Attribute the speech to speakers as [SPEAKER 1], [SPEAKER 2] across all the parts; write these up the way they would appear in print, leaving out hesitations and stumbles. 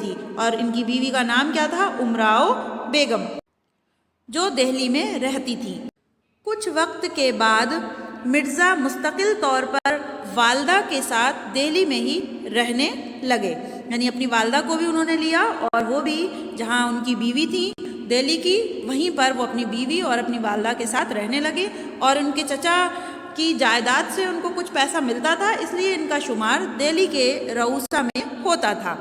[SPEAKER 1] تھی اور ان کی بیوی کا نام کیا تھا؟ امراؤ بیگم، جو دہلی میں رہتی تھی۔ کچھ وقت کے بعد مرزا مستقل طور پر والدہ کے ساتھ دہلی میں ہی رہنے لگے، یعنی اپنی والدہ کو بھی انہوں نے لیا اور وہ بھی جہاں ان کی بیوی تھی دہلی کی، وہیں پر وہ اپنی بیوی اور اپنی والدہ کے ساتھ رہنے لگے، اور ان کے چچا کی جائیداد سے ان کو کچھ پیسہ ملتا تھا، اس لیے ان کا شمار دہلی کے رؤسا میں ہوتا تھا۔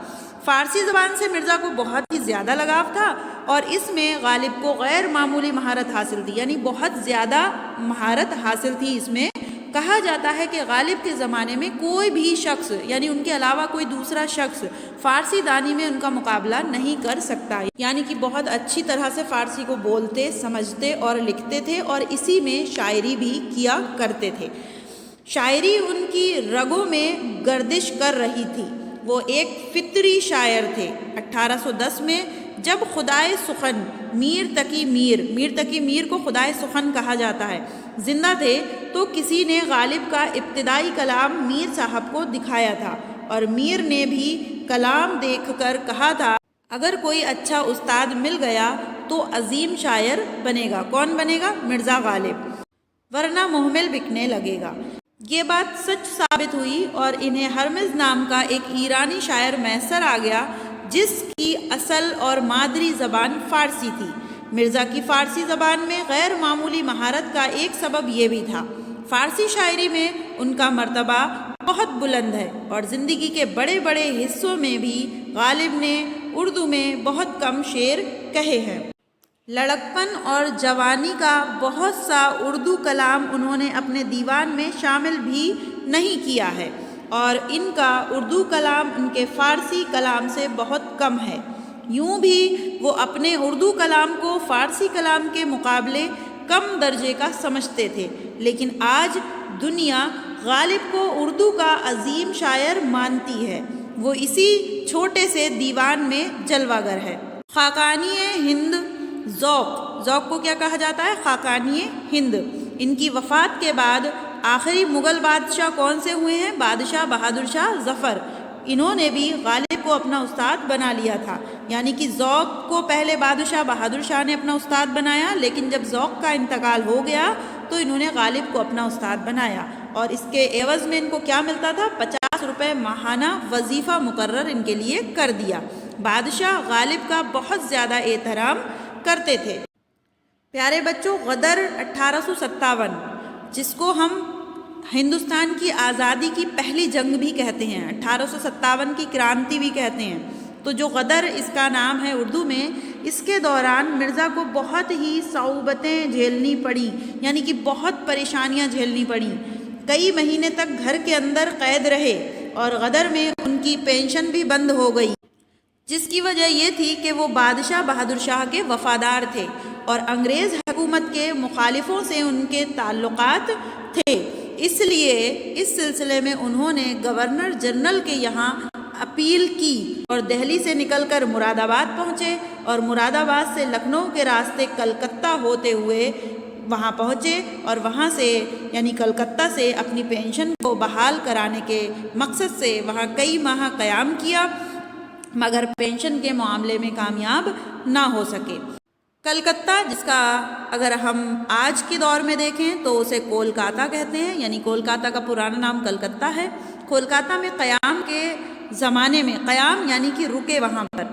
[SPEAKER 1] فارسی زبان سے مرزا کو بہت ہی زیادہ لگاؤ تھا اور اس میں غالب کو غیر معمولی مہارت حاصل تھی، یعنی بہت زیادہ مہارت حاصل تھی اس میں۔ کہا جاتا ہے کہ غالب کے زمانے میں کوئی بھی شخص، یعنی ان کے علاوہ کوئی دوسرا شخص فارسی دانی میں ان کا مقابلہ نہیں کر سکتا، یعنی کہ بہت اچھی طرح سے فارسی کو بولتے، سمجھتے اور لکھتے تھے، اور اسی میں شاعری بھی کیا کرتے تھے۔ شاعری ان کی رگوں میں گردش کر رہی تھی، وہ ایک فطری شاعر تھے۔ 1810 میں جب خدائے سخن میر تقی میر کو خدائے سخن کہا جاتا ہے زندہ تھے، تو کسی نے غالب کا ابتدائی کلام میر صاحب کو دکھایا تھا، اور میر نے بھی کلام دیکھ کر کہا تھا اگر کوئی اچھا استاد مل گیا تو عظیم شاعر بنے گا۔ کون بنے گا؟ مرزا غالب، ورنہ محمل بکنے لگے گا۔ یہ بات سچ ثابت ہوئی اور انہیں ہرمز نام کا ایک ایرانی شاعر میسر آ گیا جس کی اصل اور مادری زبان فارسی تھی۔ مرزا کی فارسی زبان میں غیر معمولی مہارت کا ایک سبب یہ بھی تھا، فارسی شاعری میں ان کا مرتبہ بہت بلند ہے، اور زندگی کے بڑے بڑے حصوں میں بھی غالب نے اردو میں بہت کم شعر کہے ہیں۔ لڑکپن اور جوانی کا بہت سا اردو کلام انہوں نے اپنے دیوان میں شامل بھی نہیں کیا ہے، اور ان کا اردو کلام ان کے فارسی کلام سے بہت کم ہے۔ یوں بھی وہ اپنے اردو کلام کو فارسی کلام کے مقابلے کم درجے کا سمجھتے تھے، لیکن آج دنیا غالب کو اردو کا عظیم شاعر مانتی ہے، وہ اسی چھوٹے سے دیوان میں جلوہ گر ہے۔ خاقانی ہند ذوق کو کیا کہا جاتا ہے؟ خاقانی ہند۔ ان کی وفات کے بعد آخری مغل بادشاہ کون سے ہوئے ہیں؟ بادشاہ بہادر شاہ ظفر۔ انہوں نے بھی غالب کو اپنا استاد بنا لیا تھا، یعنی کہ ذوق کو پہلے بادشاہ بہادر شاہ نے اپنا استاد بنایا، لیکن جب ذوق کا انتقال ہو گیا تو انہوں نے غالب کو اپنا استاد بنایا، اور اس کے عوض میں ان کو کیا ملتا تھا؟ 50 روپے ماہانہ وظیفہ مقرر ان کے لیے کر دیا۔ بادشاہ غالب کا بہت زیادہ احترام کرتے تھے۔ پیارے بچوں، غدر 1857 جس کو ہم ہندوستان کی آزادی کی پہلی جنگ بھی کہتے ہیں، 1857 کی کرانتی بھی کہتے ہیں، تو جو غدر اس کا نام ہے اردو میں، اس کے دوران مرزا کو بہت ہی صعوبتیں جھیلنی پڑیں، یعنی کہ بہت پریشانیاں جھیلنی پڑیں۔ کئی مہینے تک گھر کے اندر قید رہے، اور غدر میں ان کی پینشن بھی بند ہو گئی، جس کی وجہ یہ تھی کہ وہ بادشاہ بہادر شاہ کے وفادار تھے اور انگریز حکومت کے مخالفوں سے ان کے تعلقات تھے۔ اس لیے اس سلسلے میں انہوں نے گورنر جنرل کے یہاں اپیل کی اور دہلی سے نکل کر مراد آباد پہنچے، اور مراد آباد سے لکھنؤ کے راستے کلکتہ ہوتے ہوئے وہاں پہنچے، اور وہاں سے یعنی کلکتہ سے اپنی پینشن کو بحال کرانے کے مقصد سے وہاں کئی ماہ قیام کیا، مگر پینشن کے معاملے میں کامیاب نہ ہو سکے۔ کلکتہ، جس کا اگر ہم آج کے دور میں دیکھیں تو اسے کولکاتہ کہتے ہیں، یعنی کولکاتہ کا پرانا نام کلکتہ ہے۔ کولکاتہ میں قیام کے زمانے میں، قیام یعنی کہ رکے وہاں پر،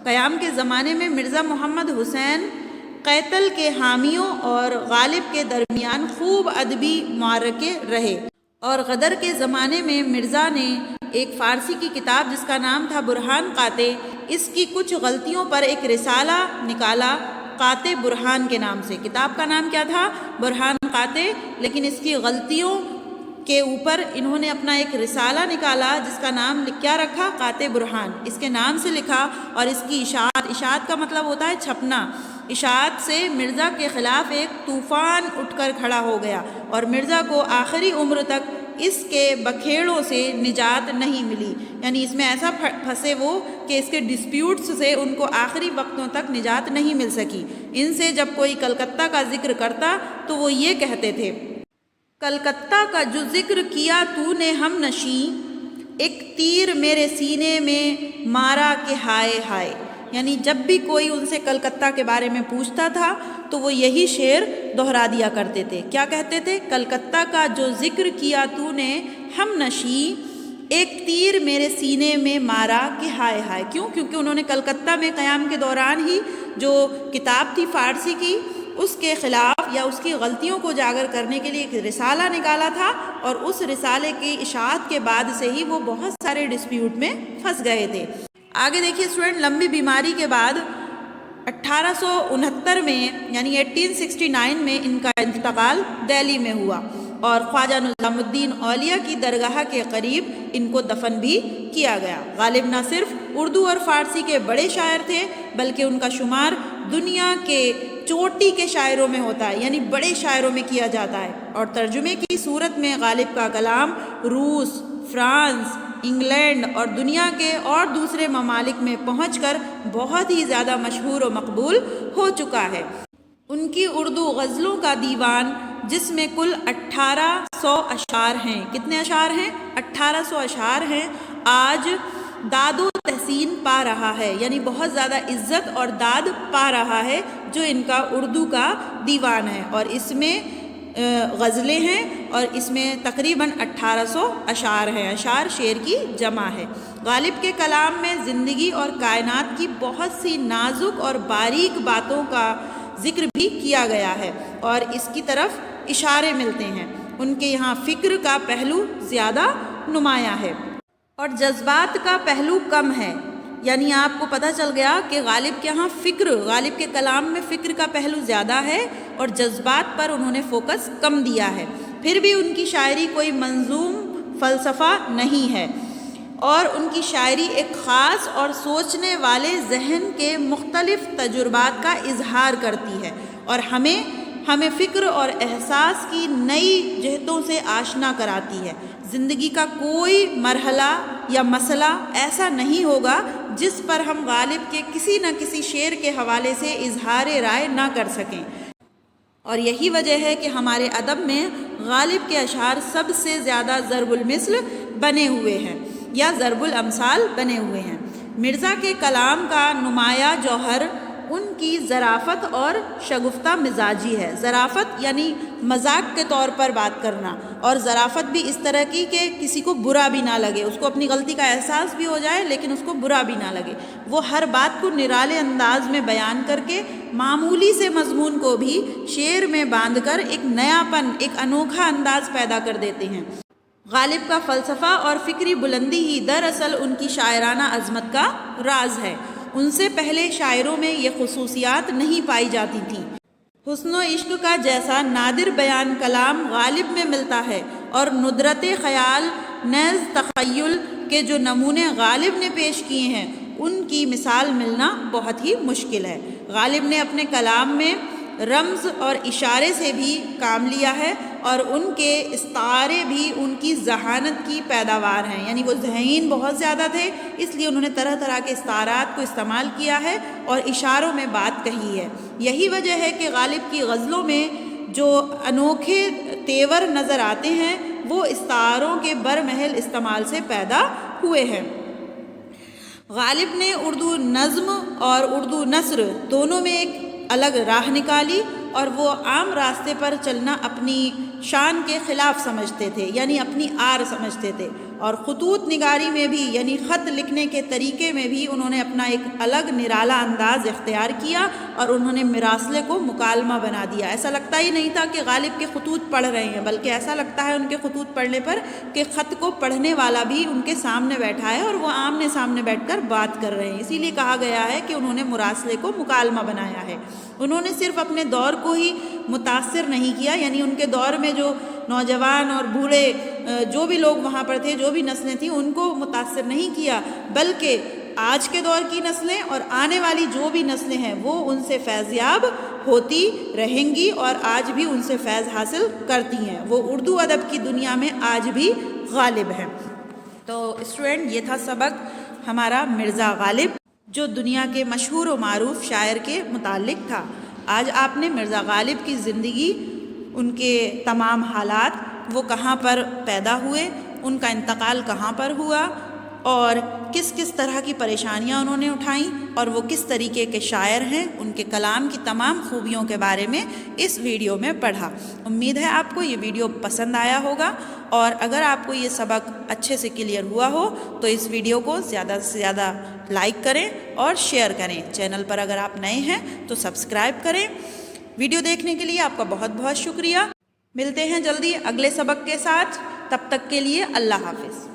[SPEAKER 1] قیام کے زمانے میں مرزا محمد حسین قیتل کے حامیوں اور غالب کے درمیان خوب ادبی معرکے رہے، اور غدر کے زمانے میں مرزا نے ایک فارسی کی کتاب جس کا نام تھا برہان قاطع، اس کی کچھ غلطیوں پر ایک رسالہ نکالا قاطع برہان کے نام سے۔ کتاب کا نام کیا تھا؟ برہان قاطع، لیکن اس کی غلطیوں کے اوپر انہوں نے اپنا ایک رسالہ نکالا جس کا نام کیا رکھا؟ قاطع برہان، اس کے نام سے لکھا، اور اس کی اشاعت کا مطلب ہوتا ہے چھپنا۔ اشاعت سے مرزا کے خلاف ایک طوفان اٹھ کر کھڑا ہو گیا، اور مرزا کو آخری عمر تک اس کے بکھیڑوں سے نجات نہیں ملی، یعنی اس میں ایسا پھنسے وہ کہ اس کے ڈسپیوٹس سے ان کو آخری وقتوں تک نجات نہیں مل سکی۔ ان سے جب کوئی کلکتہ کا ذکر کرتا تو وہ یہ کہتے تھے، کلکتہ کا جو ذکر کیا تو نے ہم نشیں، ایک تیر میرے سینے میں مارا کہ ہائے ہائے، یعنی جب بھی کوئی ان سے کلکتہ کے بارے میں پوچھتا تھا تو وہ یہی شعر دہرا دیا کرتے تھے۔ کیا کہتے تھے؟ کلکتہ کا جو ذکر کیا تو نے ہم نشیں، ایک تیر میرے سینے میں مارا کہ ہائے ہائے۔ کیوں؟ کیونکہ انہوں نے کلکتہ میں قیام کے دوران ہی جو کتاب تھی فارسی کی، اس کے خلاف یا اس کی غلطیوں کو اجاگر کرنے کے لیے ایک رسالہ نکالا تھا، اور اس رسالے کی اشاعت کے بعد سے ہی وہ بہت سارے ڈسپیوٹ میں پھنس گئے تھے۔ آگے دیکھیے اسٹوڈنٹ، لمبی بیماری کے بعد 1869 میں یعنی 1869 میں ان کا انتقال دہلی میں ہوا، اور خواجہ نظام الدین اولیاء کی درگاہ کے قریب ان کو دفن بھی کیا گیا۔ غالب نہ صرف اردو اور فارسی کے بڑے شاعر تھے بلکہ ان کا شمار دنیا کے چوٹی کے شاعروں میں ہوتا ہے، یعنی بڑے شاعروں میں کیا جاتا ہے، اور ترجمے کی صورت میں غالب کا کلام روس، فرانس، انگلینڈ اور دنیا کے اور دوسرے ممالک میں پہنچ کر بہت ہی زیادہ مشہور و مقبول ہو چکا ہے۔ ان کی اردو غزلوں کا دیوان، جس میں کل 1800 اشعار ہیں۔ کتنے اشعار ہیں؟ 1800 اشعار ہیں، آج داد و تحسین پا رہا ہے، یعنی بہت زیادہ عزت اور داد پا رہا ہے جو ان کا اردو کا دیوان ہے، اور اس میں غزلیں ہیں، اور اس میں تقریباً 1800 اشعار ہیں۔ اشعار شعر کی جمع ہے۔ غالب کے کلام میں زندگی اور کائنات کی بہت سی نازک اور باریک باتوں کا ذکر بھی کیا گیا ہے، اور اس کی طرف اشارے ملتے ہیں۔ ان کے یہاں فکر کا پہلو زیادہ نمایاں ہے اور جذبات کا پہلو کم ہے، یعنی آپ کو پتہ چل گیا کہ غالب کے یہاں غالب کے کلام میں فکر کا پہلو زیادہ ہے اور جذبات پر انہوں نے فوکس کم دیا ہے۔ پھر بھی ان کی شاعری کوئی منظوم فلسفہ نہیں ہے، اور ان کی شاعری ایک خاص اور سوچنے والے ذہن کے مختلف تجربات کا اظہار کرتی ہے، اور ہمیں فکر اور احساس کی نئی جہتوں سے آشنا کراتی ہے۔ زندگی کا کوئی مرحلہ یا مسئلہ ایسا نہیں ہوگا جس پر ہم غالب کے کسی نہ کسی شعر کے حوالے سے اظہار رائے نہ کر سکیں، اور یہی وجہ ہے کہ ہمارے ادب میں غالب کے اشعار سب سے زیادہ ضرب المثل بنے ہوئے ہیں یا ضرب الامثال بنے ہوئے ہیں۔ مرزا کے کلام کا نمایاں جوہر ان کی ظرافت اور شگفتہ مزاجی ہے۔ ظرافت یعنی مذاق کے طور پر بات کرنا، اور ظرافت بھی اس طرح کی کہ کسی کو برا بھی نہ لگے، اس کو اپنی غلطی کا احساس بھی ہو جائے لیکن اس کو برا بھی نہ لگے۔ وہ ہر بات کو نرالے انداز میں بیان کر کے معمولی سے مضمون کو بھی شعر میں باندھ کر ایک نیا پن، ایک انوکھا انداز پیدا کر دیتے ہیں۔ غالب کا فلسفہ اور فکری بلندی ہی دراصل ان کی شاعرانہ عظمت کا راز ہے۔ ان سے پہلے شاعروں میں یہ خصوصیات نہیں پائی جاتی تھیں۔ حسن و عشق کا جیسا نادر بیان کلام غالب میں ملتا ہے، اور ندرت خیال، نیز تخیل کے جو نمونے غالب نے پیش کیے ہیں ان کی مثال ملنا بہت ہی مشکل ہے۔ غالب نے اپنے کلام میں رمز اور اشارے سے بھی کام لیا ہے، اور ان کے استعارے بھی ان کی ذہانت کی پیداوار ہیں، یعنی وہ ذہین بہت زیادہ تھے، اس لیے انہوں نے طرح طرح کے استعارات کو استعمال کیا ہے اور اشاروں میں بات کہی ہے۔ یہی وجہ ہے کہ غالب کی غزلوں میں جو انوکھے تیور نظر آتے ہیں وہ استعاروں کے برمحل استعمال سے پیدا ہوئے ہیں۔ غالب نے اردو نظم اور اردو نثر دونوں میں ایک الگ راہ نکالی، اور وہ عام راستے پر چلنا اپنی شان کے خلاف سمجھتے تھے، یعنی اپنی آر سمجھتے تھے، اور خطوط نگاری میں بھی یعنی خط لکھنے کے طریقے میں بھی انہوں نے اپنا ایک الگ نرالا انداز اختیار کیا، اور انہوں نے مراسلے کو مکالمہ بنا دیا۔ ایسا لگتا ہی نہیں تھا کہ غالب کے خطوط پڑھ رہے ہیں، بلکہ ایسا لگتا ہے ان کے خطوط پڑھنے پر کہ خط کو پڑھنے والا بھی ان کے سامنے بیٹھا ہے اور وہ آمنے سامنے بیٹھ کر بات کر رہے ہیں۔ اسی لیے کہا گیا ہے کہ انہوں نے مراسلے کو مکالمہ بنایا ہے۔ انہوں نے صرف اپنے دور کو ہی متاثر نہیں کیا، یعنی ان کے دور میں جو نوجوان اور بوڑھے جو بھی لوگ وہاں پر تھے، جو بھی نسلیں تھیں، ان کو متاثر نہیں کیا، بلکہ آج کے دور کی نسلیں اور آنے والی جو بھی نسلیں ہیں وہ ان سے فیضیاب ہوتی رہیں گی اور آج بھی ان سے فیض حاصل کرتی ہیں۔ وہ اردو ادب کی دنیا میں آج بھی غالب ہیں۔ تو اسٹوڈنٹ، یہ تھا سبق ہمارا مرزا غالب، جو دنیا کے مشہور و معروف شاعر کے متعلق تھا۔ آج آپ نے مرزا غالب کی زندگی، ان کے تمام حالات، وہ کہاں پر پیدا ہوئے، ان کا انتقال کہاں پر ہوا اور کس کس طرح کی پریشانیاں انہوں نے اٹھائیں اور وہ کس طریقے کے شاعر ہیں، ان کے کلام کی تمام خوبیوں کے بارے میں اس ویڈیو میں پڑھا۔ امید ہے آپ کو یہ ویڈیو پسند آیا ہوگا، اور اگر آپ کو یہ سبق اچھے سے کلیئر ہوا ہو تو اس ویڈیو کو زیادہ سے زیادہ لائک کریں اور شیئر کریں۔ چینل پر اگر آپ نئے ہیں تو سبسکرائب کریں۔ ویڈیو دیکھنے کے لیے آپ کا بہت بہت شکریہ۔ ملتے ہیں جلدی اگلے سبق کے ساتھ، تب تک کے لیے اللہ حافظ۔